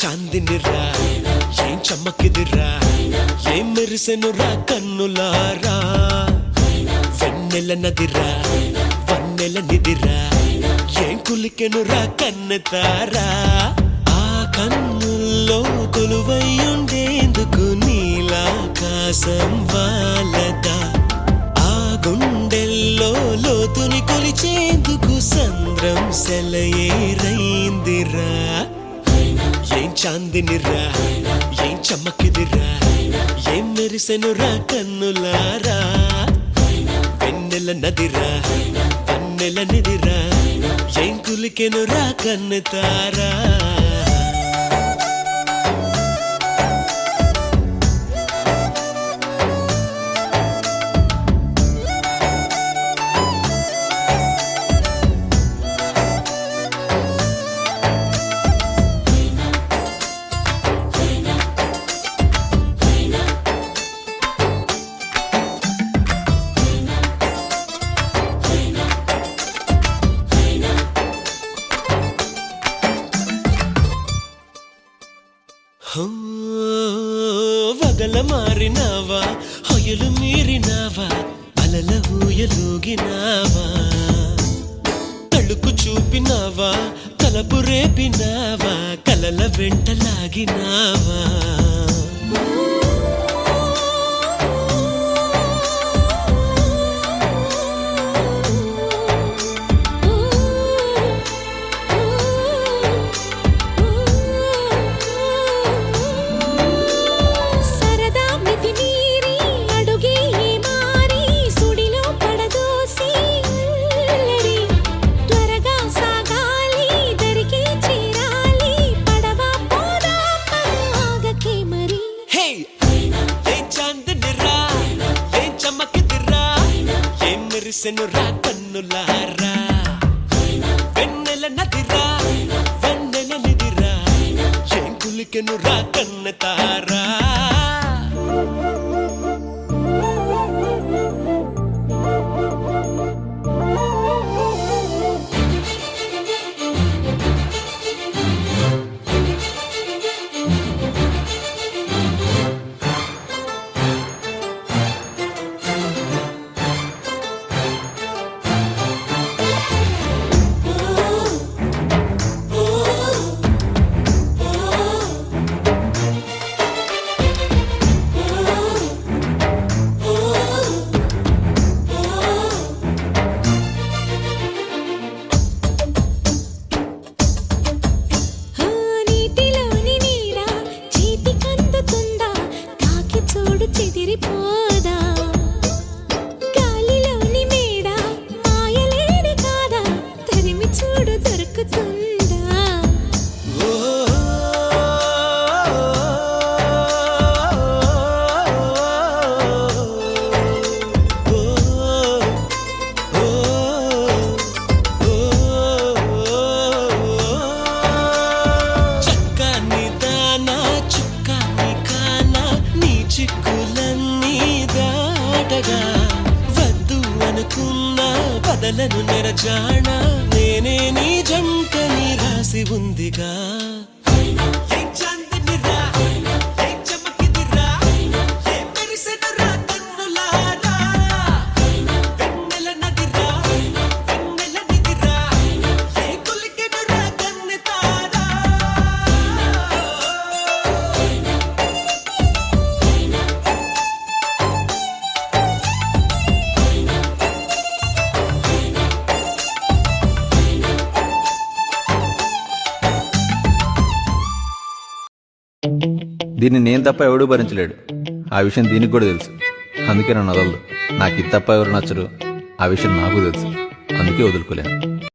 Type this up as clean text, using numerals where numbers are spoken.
చాందినిరా ఏం చమ్మకిదిరా ఏం మెరిసెనురా కన్నులారా వెన్నెల నదిరా వన్నెల నిదిరా ఏం కులికెనురా కన్నెతారా ఆ కన్నుల్లో కొలువయ్యుండేందుకు నీలాకాశం వాలదా ఆ గుండెల్లో లోతుని కొలిచేందుకు సంద్రం సెలయేరైందిరా ఏం చాందినిరా ఏం చమ్మకిదిరా ఏం మెరిసెనురా కన్నులారా వెన్నెల నదిరా వన్నెల నిదిరా ఏం కులికెనురా కన్నెతారా వగల మారినావా హొయలు మీరినావా అలల ఊయలూగినావా తళుకు చూపినావా తలపు రేపినావా కలల వెంటలాగినావా మెరిసెనురా కన్నులారా వెన్నెల నదిరా వన్నెల నిదిరా ఏం కులికెనురా కన్నెతారా వద్దు అనుకున్నా బదలను నెరజానా నేనే నీ జంటని రాసి ఉందిగా దీన్ని నేను తప్ప ఎవడూ భరించలేడు. ఆ విషయం దీనికి కూడా తెలుసు. అందుకే నన్ను వదలదు. నాకు ఇది తప్ప ఎవరు నచ్చరు. ఆ విషయం నాకు తెలుసు. అందుకే వదులుకోలేను.